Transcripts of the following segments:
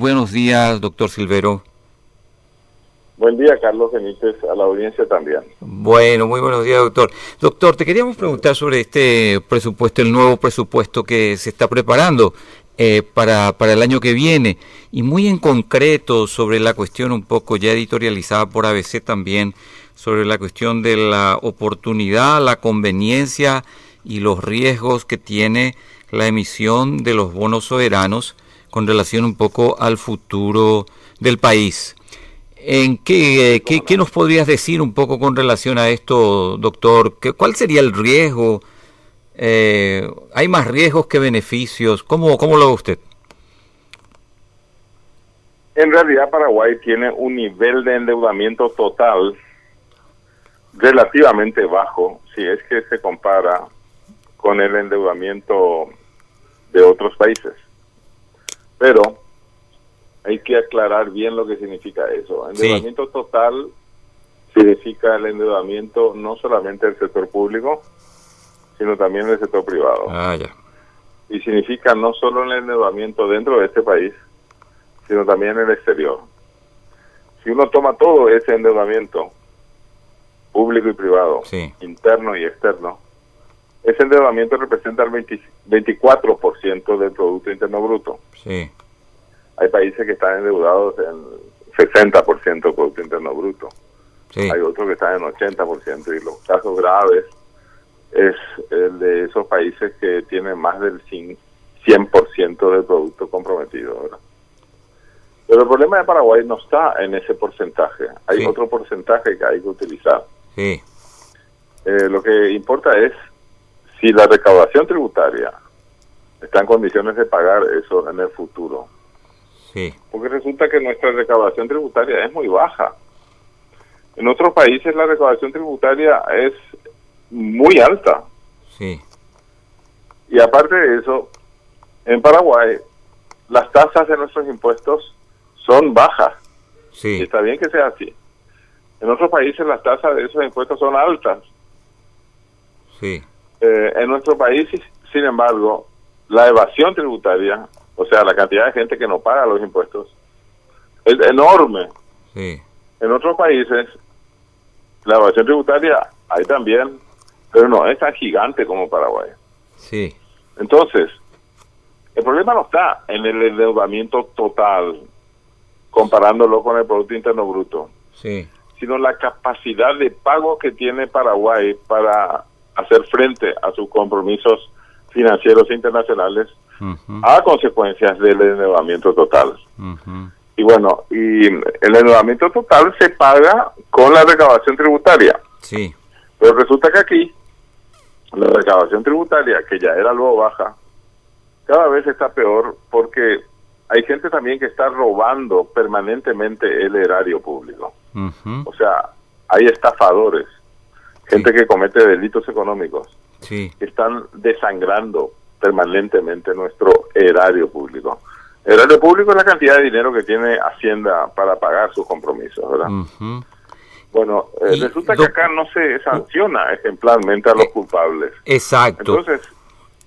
Buenos días, doctor Silvero. Buen día, Carlos Benítez, a la audiencia también. Bueno, muy buenos días, doctor. Doctor, te queríamos preguntar sobre este presupuesto, el nuevo presupuesto que se está preparando para el año que viene, y muy en concreto sobre la cuestión un poco ya editorializada por ABC también, sobre la cuestión de la oportunidad, la conveniencia y los riesgos que tiene la emisión de los bonos soberanos con relación un poco al futuro del país. ¿Qué nos podrías decir un poco con relación a esto, doctor? ¿Cuál sería el riesgo? ¿Hay más riesgos que beneficios? ¿Cómo lo ve usted? En realidad, Paraguay tiene un nivel de endeudamiento total relativamente bajo, si es que se compara con el endeudamiento de otros países. Pero hay que aclarar bien lo que significa eso. Endeudamiento total significa el endeudamiento no solamente del sector público, sino también del sector privado. Ya. Y significa no solo el endeudamiento dentro de este país, sino también en el exterior. Si uno toma todo ese endeudamiento, público y privado, interno y externo, ese endeudamiento representa el 24% del Producto Interno Bruto. Sí. Hay países que están endeudados en 60% del Producto Interno Bruto. Sí. Hay otros que están en 80%, y los casos graves es el de esos países que tienen más del 100% del producto comprometido, ¿verdad? Pero el problema de Paraguay no está en ese porcentaje. Hay otro porcentaje que hay que utilizar. Sí. Lo que importa es si la recaudación tributaria está en condiciones de pagar eso en el futuro. Sí. Porque resulta que nuestra recaudación tributaria es muy baja. En otros países la recaudación tributaria es muy alta. Sí. Y aparte de eso, en Paraguay las tasas de nuestros impuestos son bajas. Sí. Y está bien que sea así. En otros países las tasas de esos impuestos son altas. Sí. En nuestro país, sin embargo, la evasión tributaria, o sea, la cantidad de gente que no paga los impuestos, es enorme. Sí. En otros países, la evasión tributaria hay también, pero no es tan gigante como Paraguay. Sí. Entonces, el problema no está en el endeudamiento total, comparándolo con el Producto Interno Bruto, sino la capacidad de pago que tiene Paraguay para hacer frente a sus compromisos financieros internacionales a consecuencias del endeudamiento total. Y bueno, y el endeudamiento total se paga con la recaudación tributaria. Sí. Pero resulta que aquí la recaudación tributaria, que ya era luego baja, cada vez está peor porque hay gente también que está robando permanentemente el erario público. O sea, hay estafadores, gente que comete delitos económicos, que están desangrando permanentemente nuestro erario público. El erario público es la cantidad de dinero que tiene Hacienda para pagar sus compromisos, ¿verdad? Bueno, resulta que acá no se sanciona ejemplarmente a los culpables. Exacto.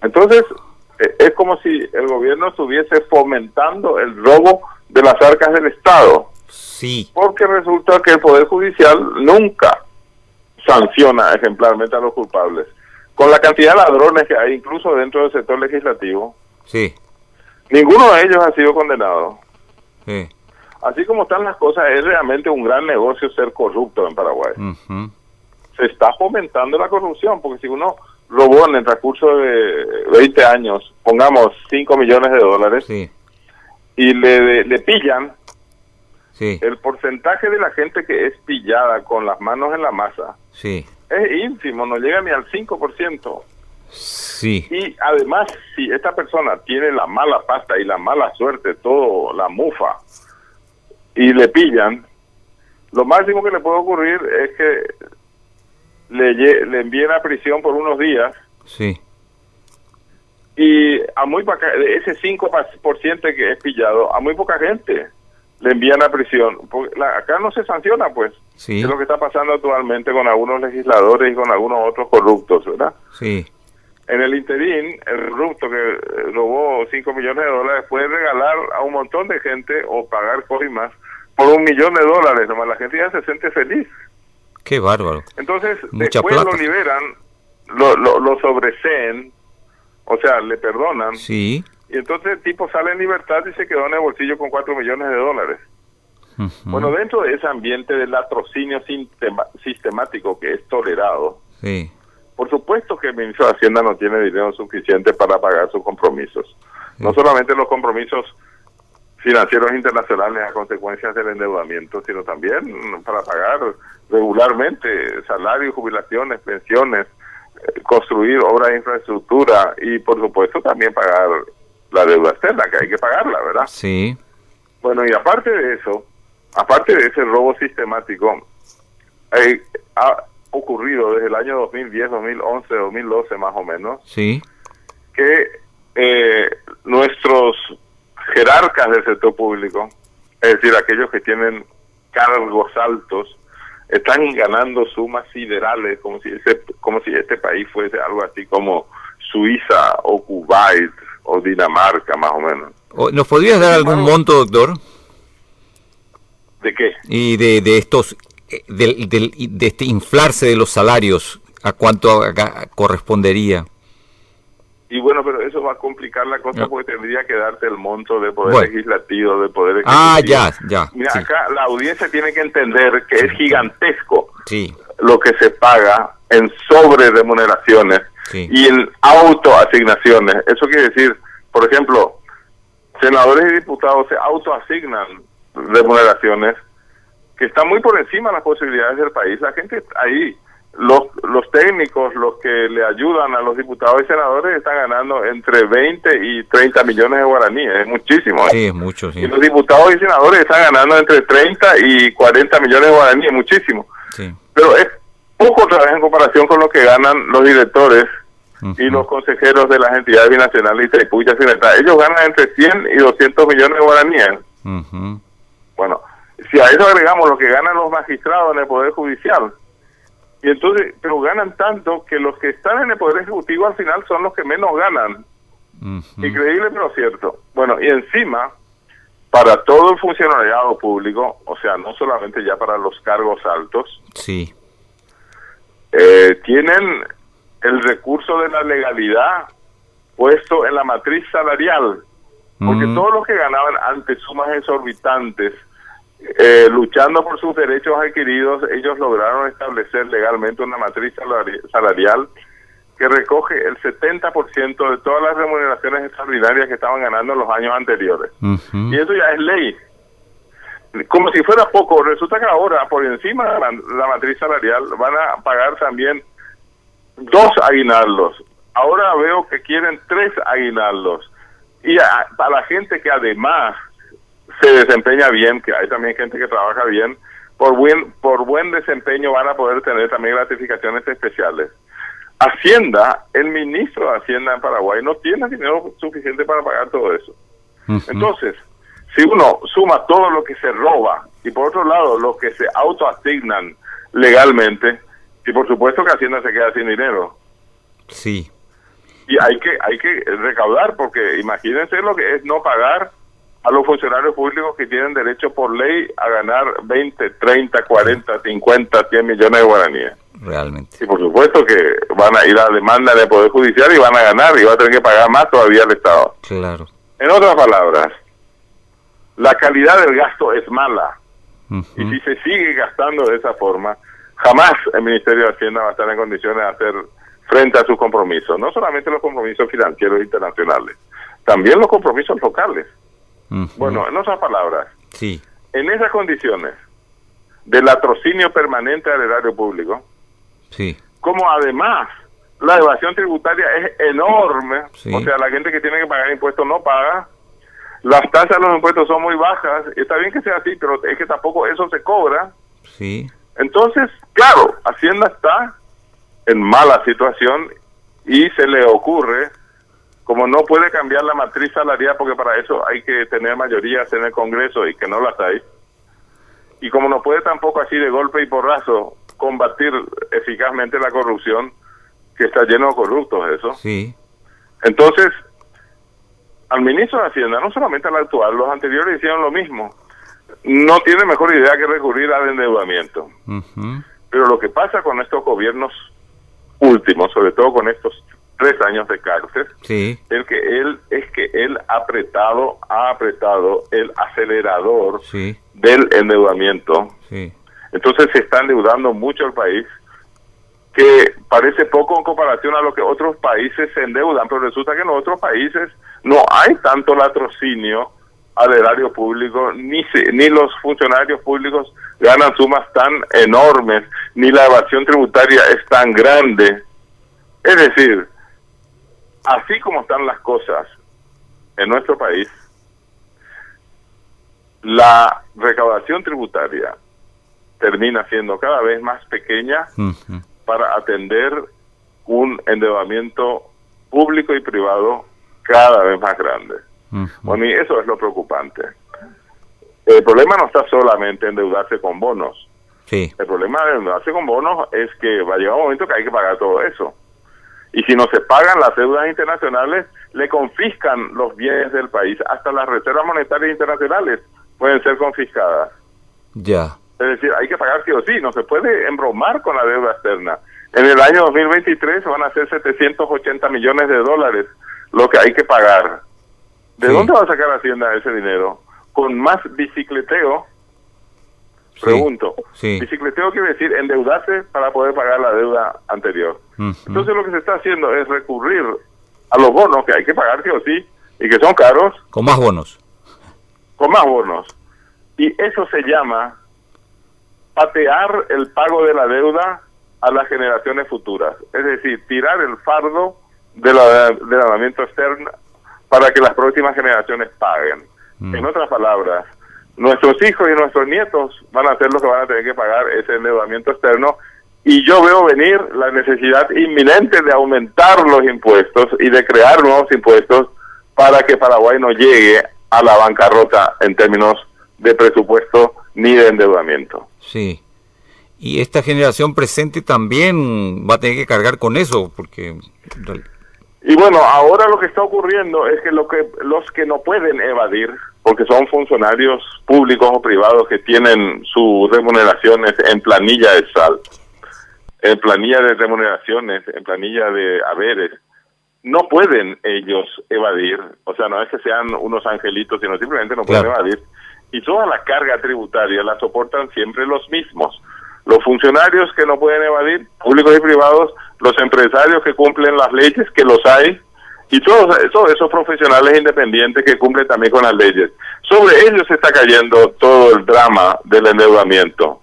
Entonces es como si el gobierno estuviese fomentando el robo de las arcas del Estado. Sí. Porque resulta que el Poder Judicial nunca sanciona ejemplarmente a los culpables. Con la cantidad de ladrones que hay, incluso dentro del sector legislativo, ninguno de ellos ha sido condenado. Así como están las cosas, es realmente un gran negocio ser corrupto en Paraguay. Se está fomentando la corrupción, porque si uno robó en el transcurso de 20 años, pongamos 5 millones de dólares, y le pillan, el porcentaje de la gente que es pillada con las manos en la masa es ínfimo, no llega ni al 5%. Y además, si esta persona tiene la mala pasta y la mala suerte, todo la mufa, y le pillan, lo máximo que le puede ocurrir es que le envíen a prisión por unos días. Y a muy poca, de ese 5% que es pillado, a muy poca gente le envían a prisión. Porque acá no se sanciona, pues. Es lo que está pasando actualmente con algunos legisladores y con algunos otros corruptos, ¿verdad? En el interín, el corrupto que robó 5 millones de dólares puede regalar a un montón de gente o pagar coimas por $1 millón. Nomás la gente ya se siente feliz. Qué bárbaro. Entonces, Mucha después plata. lo liberan, lo sobreseen, o sea, le perdonan. Sí. Y entonces el tipo sale en libertad y se quedó en el bolsillo con $4 millones. Bueno, dentro de ese ambiente del latrocinio sistemático que es tolerado, sí, por supuesto que el ministro de Hacienda no tiene dinero suficiente para pagar sus compromisos. Sí. No solamente los compromisos financieros internacionales a consecuencias del endeudamiento, sino también para pagar regularmente salarios, jubilaciones, pensiones, construir obras de infraestructura y por supuesto también pagar la deuda externa, que hay que pagarla, ¿verdad? Sí. Bueno, y aparte de eso, aparte de ese robo sistemático, ha ocurrido desde el año 2010, 2011, 2012 más o menos, sí, que nuestros jerarcas del sector público, es decir, aquellos que tienen cargos altos, están ganando sumas siderales, como si este país fuese algo así como Suiza o Kuwait o Dinamarca, más o menos. ¿Nos podrías dar algún monto, doctor? ¿De qué? Y de estos, de este inflarse de los salarios, ¿a cuánto correspondería? Y bueno, pero eso va a complicar la cosa porque tendría que darte el monto del poder legislativo, del poder ejecutivo. Ah, ya. Mira, sí. Acá la audiencia tiene que entender que es gigantesco lo que se paga en sobre remuneraciones y en autoasignaciones. Eso quiere decir, por ejemplo, senadores y diputados se autoasignan remuneraciones que están muy por encima de las posibilidades del país. La gente ahí, los técnicos, los que le ayudan a los diputados y senadores están ganando entre 20 y 30 millones de guaraníes, es muchísimo. Sí, es mucho, sí. Y los diputados y senadores están ganando entre 30 y 40 millones de guaraníes, muchísimo. Sí. Pero es poco otra vez en comparación con lo que ganan los directores y los consejeros de las entidades binacionales y Itaipuya, ellos ganan entre 100 y 200 millones de guaraníes. Bueno, si a eso agregamos lo que ganan los magistrados en el Poder Judicial, y entonces, pero ganan tanto que los que están en el Poder Ejecutivo al final son los que menos ganan. Increíble, pero cierto. Bueno, y encima, para todo el funcionariado público, o sea, no solamente ya para los cargos altos, tienen el recurso de la legalidad puesto en la matriz salarial, porque todos los que ganaban antes sumas exorbitantes, luchando por sus derechos adquiridos, ellos lograron establecer legalmente una matriz salarial que recoge el 70% de todas las remuneraciones extraordinarias que estaban ganando en los años anteriores. Y eso ya es ley. Como si fuera poco, resulta que ahora, por encima de la matriz salarial, van a pagar también 2 aguinaldos. Ahora veo que quieren 3 aguinaldos. Y para la gente que además se desempeña bien, que hay también gente que trabaja bien, por buen desempeño van a poder tener también gratificaciones especiales. Hacienda, el ministro de Hacienda en Paraguay no tiene dinero suficiente para pagar todo eso. Entonces, si uno suma todo lo que se roba y por otro lado lo que se autoasignan legalmente, y por supuesto que Hacienda se queda sin dinero. Sí. Y hay que recaudar, porque imagínense lo que es no pagar a los funcionarios públicos que tienen derecho por ley a ganar 20, 30, 40, 50, 100 millones de guaraníes. Realmente. Y por supuesto que van a ir a demanda del Poder Judicial y van a ganar y va a tener que pagar más todavía el Estado. Claro. En otras palabras, la calidad del gasto es mala. Y si se sigue gastando de esa forma, jamás el Ministerio de Hacienda va a estar en condiciones de hacer frente a sus compromisos. No solamente los compromisos financieros internacionales, también los compromisos locales. Bueno, en otras palabras, en esas condiciones del latrocinio permanente al erario público, como además la evasión tributaria es enorme, o sea, la gente que tiene que pagar impuestos no paga, las tasas de los impuestos son muy bajas, está bien que sea así, pero es que tampoco eso se cobra. Entonces, claro, Hacienda está en mala situación y se le ocurre, como no puede cambiar la matriz salarial, porque para eso hay que tener mayorías en el Congreso y que no las hay, y como no puede tampoco así de golpe y porrazo combatir eficazmente la corrupción, que está lleno de corruptos eso. Sí. Entonces, al ministro de Hacienda, no solamente al actual, los anteriores hicieron lo mismo. No tiene mejor idea que recurrir al endeudamiento. Pero lo que pasa con estos gobiernos últimos, sobre todo con estos 3 años de cárcel, sí, es que él ha apretado el acelerador, sí, del endeudamiento. Sí. Entonces se está endeudando mucho el país, que parece poco en comparación a lo que otros países se endeudan, pero resulta que en otros países no hay tanto latrocinio al erario público, ni los funcionarios públicos ganan sumas tan enormes, ni la evasión tributaria es tan grande. Es decir, así como están las cosas en nuestro país, la recaudación tributaria termina siendo cada vez más pequeña para atender un endeudamiento público y privado cada vez más grande. Bueno, y eso es lo preocupante. El problema no está solamente en endeudarse con bonos. Sí. El problema de endeudarse con bonos es que va a llegar un momento que hay que pagar todo eso. Y si no se pagan las deudas internacionales, le confiscan los bienes del país. Hasta las reservas monetarias internacionales pueden ser confiscadas. Ya. Es decir, hay que pagar sí o sí, no se puede embromar con la deuda externa. En el año 2023 van a ser 780 millones de dólares lo que hay que pagar. ¿De dónde va a sacar Hacienda ese dinero? ¿Con más bicicleteo? Pregunto. Sí. Bicicleteo quiere decir endeudarse para poder pagar la deuda anterior. Entonces lo que se está haciendo es recurrir a los bonos que hay que pagar sí o sí y que son caros. Con más bonos. Con más bonos. Y eso se llama patear el pago de la deuda a las generaciones futuras. Es decir, tirar el fardo del endeudamiento externo para que las próximas generaciones paguen. En otras palabras, nuestros hijos y nuestros nietos van a ser los que van a tener que pagar ese endeudamiento externo, y yo veo venir la necesidad inminente de aumentar los impuestos y de crear nuevos impuestos para que Paraguay no llegue a la bancarrota en términos de presupuesto ni de endeudamiento. Sí. Y esta generación presente también va a tener que cargar con eso, porque... Y bueno, ahora lo que está ocurriendo es que los que no pueden evadir, porque son funcionarios públicos o privados que tienen sus remuneraciones en planilla de SAL, en planilla de remuneraciones, en planilla de haberes, no pueden ellos evadir. O sea, no es que sean unos angelitos, sino simplemente no pueden evadir. Y toda la carga tributaria la soportan siempre los mismos. Los funcionarios que no pueden evadir, públicos y privados, los empresarios que cumplen las leyes, que los hay, y todos esos profesionales independientes que cumplen también con las leyes. Sobre ellos se está cayendo todo el drama del endeudamiento.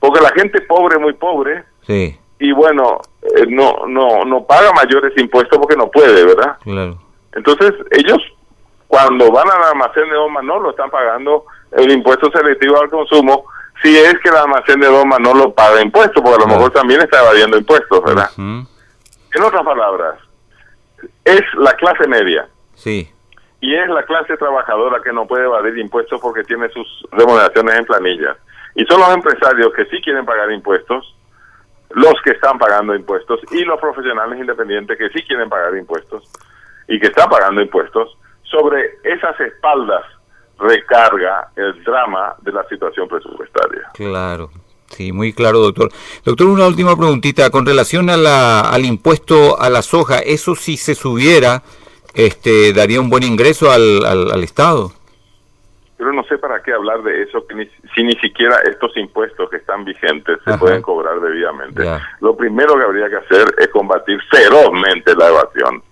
Porque la gente pobre, muy pobre, sí, y bueno, no paga mayores impuestos porque no puede, ¿verdad? Claro. Entonces, ellos, cuando van al almacén de Don Manolo, están pagando el impuesto selectivo al consumo, si es que el almacén de Don Manolo paga impuestos, porque a lo mejor también está evadiendo impuestos, ¿verdad? En otras palabras, es la clase media. Sí. Y es la clase trabajadora que no puede evadir impuestos porque tiene sus remuneraciones en planilla. Y son los empresarios que sí quieren pagar impuestos, los que están pagando impuestos, y los profesionales independientes que sí quieren pagar impuestos y que están pagando impuestos. Sobre esas espaldas recarga el drama de la situación presupuestaria. Claro, sí, muy claro, doctor. Doctor, una última preguntita con relación al impuesto a la soja. Eso, si se subiera, daría un buen ingreso al Estado. Pero no sé para qué hablar de eso, que si ni siquiera estos impuestos que están vigentes se pueden cobrar debidamente. Lo primero que habría que hacer es combatir ferozmente la evasión.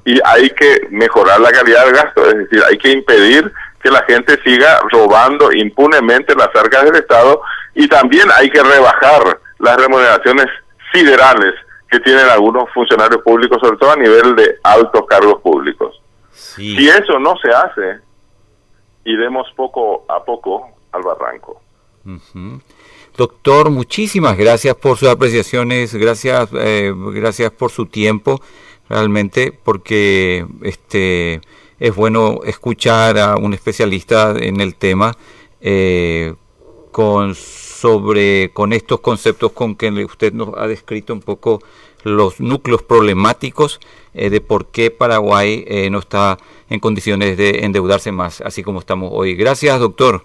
Y hay que mejorar la calidad del gasto, es decir, hay que impedir que la gente siga robando impunemente las arcas del Estado, y también hay que rebajar las remuneraciones siderales que tienen algunos funcionarios públicos, sobre todo a nivel de altos cargos públicos. Sí. Si eso no se hace, iremos poco a poco al barranco. Doctor, muchísimas gracias por sus apreciaciones, gracias por su tiempo, realmente, porque es bueno escuchar a un especialista en el tema con con estos conceptos con que usted nos ha descrito un poco los núcleos problemáticos de por qué Paraguay no está en condiciones de endeudarse más, así como estamos hoy. Gracias, doctor.